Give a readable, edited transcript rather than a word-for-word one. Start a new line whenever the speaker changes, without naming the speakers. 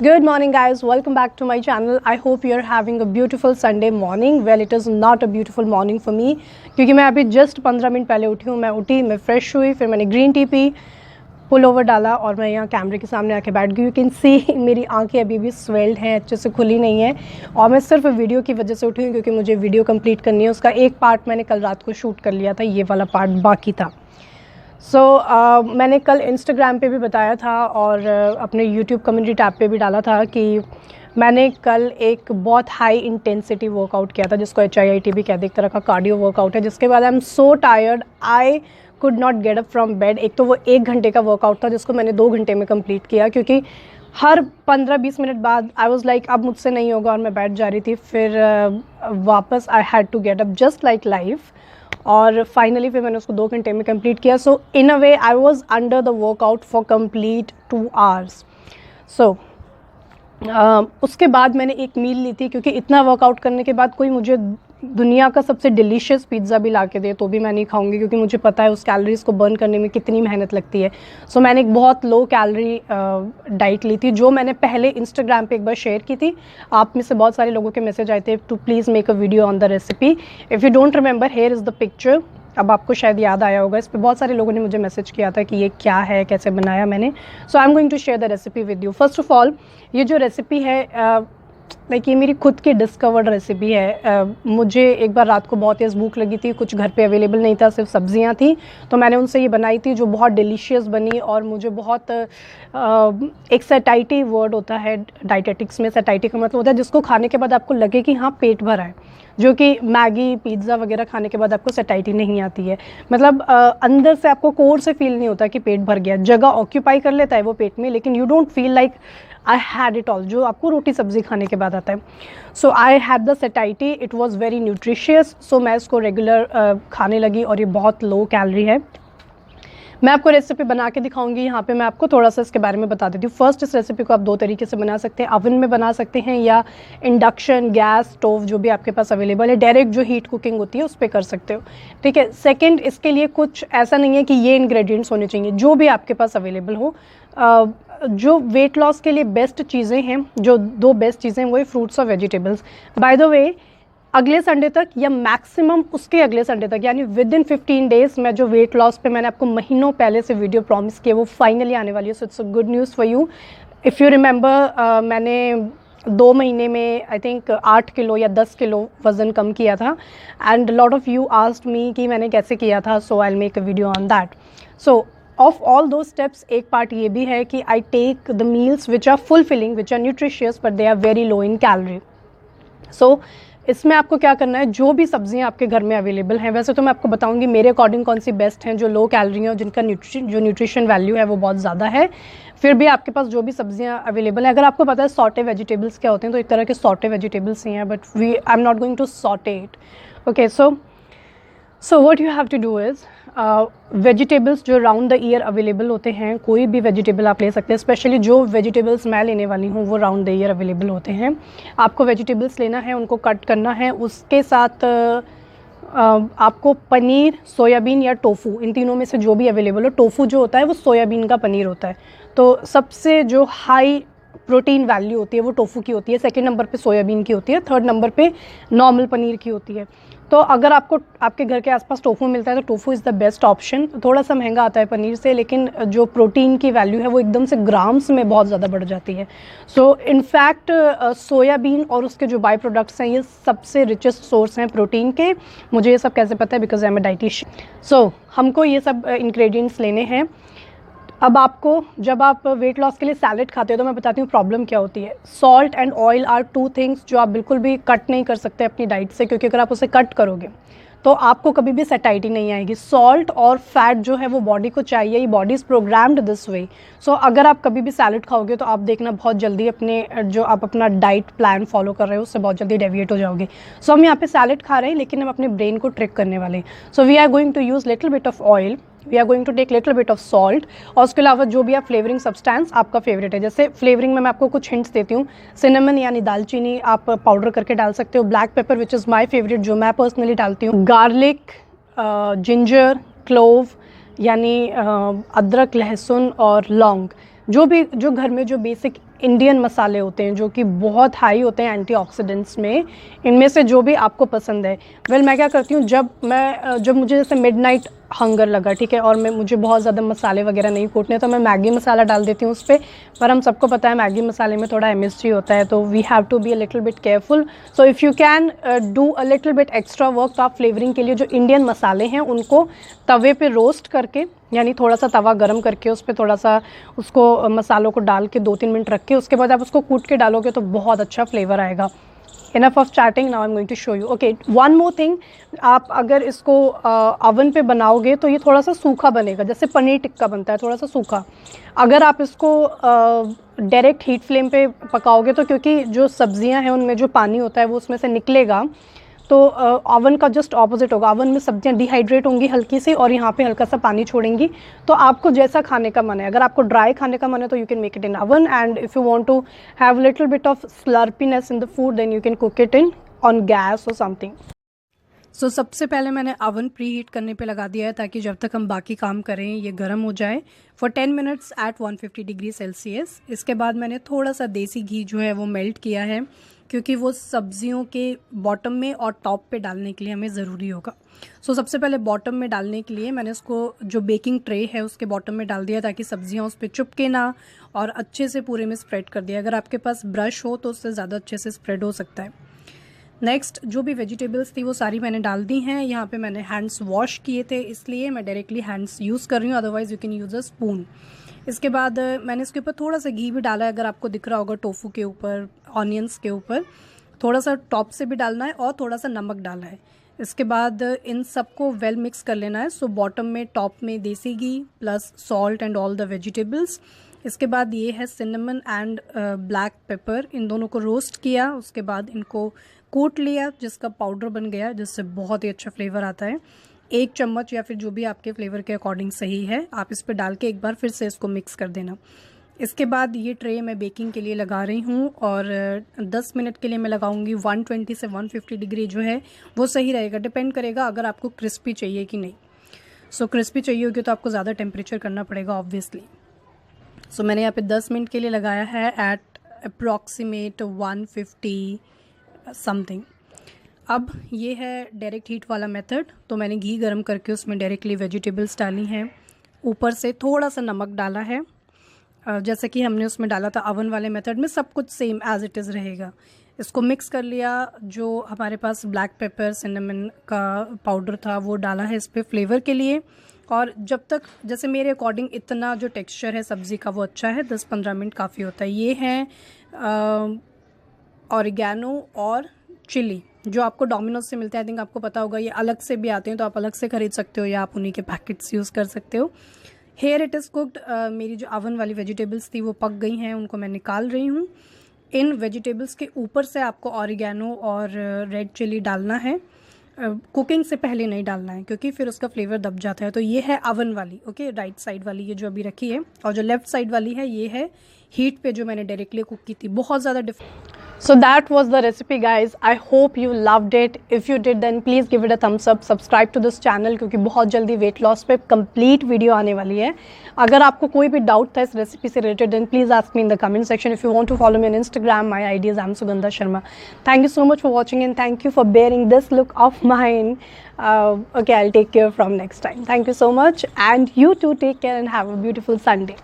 Good morning guys, welcome back to my channel. I hope you are having a beautiful Sunday morning. Well, it is not a beautiful morning for me क्योंकि मैं अभी just 15 minute पहले उठी हूँ. मैं fresh हुई, फिर मैंने ग्रीन टी पी, पुल ओवर डाला और मैं यहाँ कैमरे के सामने आके बैठ गई. यू कैन सी मेरी आंखें अभी भी स्वेल्ड हैं, अच्छे से खुली नहीं है और मैं सिर्फ वीडियो की वजह से उठी हूँ क्योंकि मुझे वीडियो कंप्लीट करनी है. उसका एक पार्ट मैंने कल रात को शूट कर लिया था, ये वाला पार्ट बाकी था. मैंने कल इंस्टाग्राम पे भी बताया था और अपने यूट्यूब कम्युनिटी टैब पे भी डाला था कि मैंने कल एक बहुत हाई इंटेंसिटी वर्कआउट किया था जिसको HIIT भी कहते हैं, एक तरह का कार्डियो वर्कआउट है. जिसके बाद I am so tired, I could not get up from bed. एक तो वो 1 घंटे का वर्कआउट था जिसको मैंने 2 घंटे में कंप्लीट किया क्योंकि हर 15-20 मिनट बाद आई वाज लाइक अब मुझसे नहीं होगा और मैं बैठ जा रही थी. फिर वापस I had to get up just like life और फाइनली फिर मैंने उसको 2 घंटे में कंप्लीट किया. So in a way I was under the workout for complete 2 hours. उसके बाद मैंने एक मील ली थी क्योंकि इतना वर्कआउट करने के बाद कोई मुझे दुनिया का सबसे डिलीशियस पिज़्ज़ा भी ला के दे तो भी मैं नहीं खाऊंगी क्योंकि मुझे पता है उस कैलोरीज़ को बर्न करने में कितनी मेहनत लगती है. मैंने एक बहुत लो कैलोरी डाइट ली थी जो मैंने पहले इंस्टाग्राम पे एक बार शेयर की थी. आप में से बहुत सारे लोगों के मैसेज आए थे to please make a video on the recipe. If you don't remember, here is the picture. अब आपको शायद याद आया होगा, इस पर बहुत सारे लोगों ने मुझे मैसेज किया था कि ये क्या है, कैसे बनाया मैंने. So I am going to share the recipe with you. First of all, ये जो रेसिपी है लाइक ये मेरी खुद की डिस्कवर्ड रेसिपी है. मुझे एक बार रात को बहुत तेज़ भूख लगी थी, कुछ घर पे अवेलेबल नहीं था, सिर्फ सब्जियां थी, तो मैंने उनसे ये बनाई थी जो बहुत डिलीशियस बनी. और मुझे बहुत एक सैटाइटी वर्ड होता है डाइटेटिक्स में. सैटाइटी का मतलब होता है जिसको खाने के बाद आपको लगे कि हाँ पेट भरा है, जो कि मैगी पिज़्ज़ा वगैरह खाने के बाद आपको सैटाइटी नहीं आती है. मतलब अंदर से आपको कोर से फील नहीं होता कि पेट भर गया. जगह ऑक्यूपाई कर लेता है वो पेट में, लेकिन you don't feel like I had it all, जो आपको रोटी सब्ज़ी खाने के बाद आता है. So I had the satiety, it was very nutritious. So मैं इसको रेगुलर खाने लगी और ये बहुत लो कैलोरी है. मैं आपको रेसिपी बना के दिखाऊंगी. यहाँ पे मैं आपको थोड़ा सा इसके बारे में बता देती हूँ. फर्स्ट, इस रेसिपी को आप 2 तरीके से बना सकते हैं. ओवन में बना सकते हैं या इंडक्शन, गैस, स्टोव जो भी आपके पास अवेलेबल है, डायरेक्ट जो हीट कुकिंग होती है उस पर कर सकते हो. ठीक है. सेकेंड, इसके लिए कुछ ऐसा नहीं है कि ये इंग्रेडिएंट्स होने चाहिए, जो भी आपके पास अवेलेबल हो. जो वेट लॉस के लिए बेस्ट चीज़ें हैं, जो 2 बेस्ट चीज़ें हैं, वही फ्रूट्स और वेजिटेबल्स. बाय द वे, अगले संडे तक या मैक्सिमम उसके अगले संडे तक, यानी विद इन 15 डेज़ मैं जो वेट लॉस पे मैंने आपको महीनों पहले से वीडियो प्रॉमिस किया वो फाइनली आने वाली है. So it's a good news for you. If you remember, मैंने 2 महीने में आई थिंक 8 किलो या 10 किलो वज़न कम किया था. And lot of you asked me कि मैंने कैसे किया था. So I will make a video on that. So of all दो स्टेप्स, एक पार्ट ये भी है कि I take the meals which are fulfilling, which are nutritious, but they are very low in calorie. So इसमें आपको क्या करना है, जो भी सब्जियां आपके घर में अवेलेबल हैं, वैसे तो मैं आपको बताऊंगी मेरे अकॉर्डिंग कौन सी बेस्ट हैं, जो लो कैलोरी हैं और जिनका न्यूट्रिशन वैल्यू है वो बहुत ज़्यादा है. फिर भी आपके पास जो भी सब्जियां अवेलेबल हैं, अगर आपको पता है सॉटे वेजिटेबल्स क्या होते हैं, तो एक तरह के सॉटे वेजिटेबल्स ही हैं, but I am not going to saute it. Okay. So what you have to do is, vegetables जो राउंड द ईयर अवेलेबल होते हैं, कोई भी वेजिटेबल आप ले सकते हैं. स्पेशली जो वेजिटेबल्स मैं लेने वाली हूँ वो राउंड द ईयर अवेलेबल होते हैं. आपको वेजिटेबल्स लेना है, उनको कट करना है. उसके साथ आपको पनीर, सोयाबीन या टोफू, इन तीनों में से जो भी अवेलेबल हो. टोफू जो होता है वो सोयाबीन का पनीर होता है, तो सबसे जो हाई प्रोटीन वैल्यू होती है वो टोफू की होती है. सेकंड नंबर पे सोयाबीन की होती है. थर्ड नंबर पे नॉर्मल पनीर की होती है. तो अगर आपको आपके घर के आसपास टोफू मिलता है तो tofu is the best option. थोड़ा सा महंगा आता है पनीर से, लेकिन जो प्रोटीन की वैल्यू है वो एकदम से ग्राम्स में बहुत ज़्यादा बढ़ जाती है. सो इनफैक्ट सोयाबीन और उसके जो बाई प्रोडक्ट्स हैं ये सबसे रिचेस्ट सोर्स हैं प्रोटीन के. मुझे ये सब कैसे पता है, because I am a dietitian. So हमको ये सब इंग्रेडिएंट्स लेने हैं. अब आपको, जब आप वेट लॉस के लिए सैलेड खाते हो तो मैं बताती हूँ प्रॉब्लम क्या होती है. Salt and oil are 2 things जो आप बिल्कुल भी कट नहीं कर सकते अपनी डाइट से, क्योंकि अगर आप उसे कट करोगे तो आपको कभी भी सैटाइटी नहीं आएगी. सॉल्ट और फैट जो है वो बॉडी को चाहिए, body is programmed this way. So अगर आप कभी भी सैलेड खाओगे तो आप देखना बहुत जल्दी अपने जो आप अपना डाइट प्लान फॉलो कर रहे हो उससे बहुत जल्दी डेविएट हो जाओगे. सो हम यहाँ पे सैलेड खा रहे हैं लेकिन हम अपने ब्रेन को ट्रिक करने वाले हैं. So we are going to use little bit of oil, we are going to take little bit of salt, और उसके अलावा जो भी आप फ्लेवरिंग सब्सटेंस आपका फेवरेट है. जैसे फ्लेवरिंग में मैं आपको कुछ हिंट्स देती हूँ. सिनेमन यानी दालचीनी आप पाउडर करके डाल सकते हो. Black paper which is my favourite, जो मैं पर्सनली डालती हूँ. गार्लिक, जिंजर, क्लोव यानी अदरक, लहसुन और लौंग, जो घर में जो बेसिक इंडियन मसाले होते हैं जो कि बहुत हाई होते हैं एंटीऑक्सीडेंट्स में। इनमें से जो भी आपको पसंद है। मैं क्या करती हूँ, जब मुझे जैसे मिडनाइट हंगर लगा, ठीक है, और मुझे बहुत ज़्यादा मसाले वगैरह नहीं कूटने, तो मैं मैगी मसाला डाल देती हूँ उस पर हम सबको पता है मैगी मसाले में थोड़ा एमएसजी होता है, तो we have to be a little bit careful. So if you can do a little bit extra work, तो आप फ्लेवरिंग के लिए जो इंडियन मसाले हैं उनको तवे पे रोस्ट करके, यानी थोड़ा सा तवा गरम करके उस पर थोड़ा सा उसको मसालों को डाल के 2-3 मिनट रख के उसके बाद आप उसको कूट के डालोगे तो बहुत अच्छा फ्लेवर आएगा। Enough of chatting, now I'm going to show you. Okay, one more thing, आप अगर इसको अवन पे बनाओगे तो ये थोड़ा सा सूखा बनेगा, जैसे पनीर टिक्का बनता है थोड़ा सा सूखा। अगर आप इसको डायरेक्ट हीट फ्लेम पे पकाओगे तो क्योंकि जो सब्जियां हैं उनमें जो पानी होता है वो उसमें से निकलेगा, तो ओवन का जस्ट ऑपोजिट होगा। ओवन में सब्जियां डिहाइड्रेट होंगी हल्की सी और यहाँ पे हल्का सा पानी छोड़ेंगी। तो आपको जैसा खाने का मन है, अगर आपको ड्राई खाने का मन है तो you can make it in oven, and if you want to have little bit of slurpiness in the food then you can cook it in on gas और समथिंग। सो सबसे पहले मैंने ओवन प्री हीट करने पे लगा दिया है ताकि जब तक हम बाकी काम करें ये गर्म हो जाए for 10 minutes at 150 degree Celsius. इसके बाद मैंने थोड़ा सा देसी घी जो है वो मेल्ट किया है, क्योंकि वो सब्जियों के बॉटम में और टॉप पे डालने के लिए हमें ज़रूरी होगा। सो सबसे पहले बॉटम में डालने के लिए मैंने उसको जो बेकिंग ट्रे है उसके बॉटम में डाल दिया ताकि सब्जियां उस पर चुपके ना, और अच्छे से पूरे में स्प्रेड कर दिया। अगर आपके पास ब्रश हो तो उससे ज़्यादा अच्छे से स्प्रेड हो सकता है। नेक्स्ट जो भी वेजिटेबल्स थी वो सारी मैंने डाल दी हैं। यहाँ पे मैंने हैंड्स वॉश किए थे इसलिए मैं डायरेक्टली हैंड्स यूज़ कर रही हूँ, otherwise you can use a spoon. इसके बाद मैंने इसके ऊपर थोड़ा सा घी भी डाला है, अगर आपको दिख रहा होगा टोफू के ऊपर, ऑनियंस के ऊपर थोड़ा सा टॉप से भी डालना है और थोड़ा सा नमक डाला है। इसके बाद इन सबको वेल मिक्स कर लेना है। सो बॉटम में, टॉप में देसी घी plus salt and all the vegetables. इसके बाद ये है सिनेमन एंड ब्लैक पेपर, इन दोनों को रोस्ट किया, उसके बाद इनको कूट लिया जिसका पाउडर बन गया, जिससे बहुत ही अच्छा फ्लेवर आता है। 1 चम्मच या फिर जो भी आपके फ्लेवर के अकॉर्डिंग सही है, आप इस पर डाल के एक बार फिर से इसको मिक्स कर देना। इसके बाद ये ट्रे मैं बेकिंग के लिए लगा रही हूँ और 10 मिनट के लिए मैं लगाऊंगी। 120 से 150 डिग्री जो है वो सही रहेगा, डिपेंड करेगा अगर आपको क्रिस्पी चाहिए कि नहीं। सो क्रिस्पी चाहिए होगी तो आपको ज़्यादा टेम्परेचर करना पड़ेगा ऑब्वियसली। सो मैंने यहाँ पे 10 मिनट के लिए लगाया है एट अप्रॉक्सीमेट 150 समथिंग। अब ये है डायरेक्ट हीट वाला मेथड, तो मैंने घी गरम करके उसमें डायरेक्टली वेजिटेबल्स डाली हैं, ऊपर से थोड़ा सा नमक डाला है जैसे कि हमने उसमें डाला था अवन वाले मेथड में, सब कुछ सेम एज इट इज़ रहेगा। इसको मिक्स कर लिया, जो हमारे पास ब्लैक पेपर सिनेमन का पाउडर था वो डाला है इस पर फ्लेवर के लिए। और जब तक, जैसे मेरे अकॉर्डिंग इतना जो टेक्सचर है सब्ज़ी का वो अच्छा है, 10-15 मिनट काफ़ी होता है। ये है ओरिगैनो और चिली जो आपको डोमिनोज से मिलते हैं, आई थिंक आपको पता होगा। ये अलग से भी आते हैं तो आप अलग से ख़रीद सकते हो या आप उन्हीं के पैकेट्स यूज़ कर सकते हो। Here it is cooked. मेरी जो अवन वाली वेजिटेबल्स थी वो पक गई हैं, उनको मैं निकाल रही हूँ। इन वेजिटेबल्स के ऊपर से आपको ओरिगैनो और रेड चिली डालना है, कुकिंग से पहले नहीं डालना है क्योंकि फिर उसका फ्लेवर दब जाता है। तो ये है अवन वाली, ओके, राइट साइड वाली ये जो अभी रखी है, और जो लेफ्ट साइड वाली है ये है हीट पे जो मैंने डायरेक्टली कुक की थी। बहुत ज़्यादा different. So that was the recipe guys. I hope you loved it. If you did then please give it a thumbs up. Subscribe to this channel क्योंकि बहुत जल्दी weight loss पे complete video आने वाली है। अगर आपको कोई भी डाउट था इस रेसिपी से related then please ask me in the comment section. If you want to follow me on Instagram, my ID is Sugandha Sharma. Thank you so much for watching and thank you for bearing this look of mine. Okay, I'll take care from next time. Thank you so much and you too take care and have a beautiful Sunday.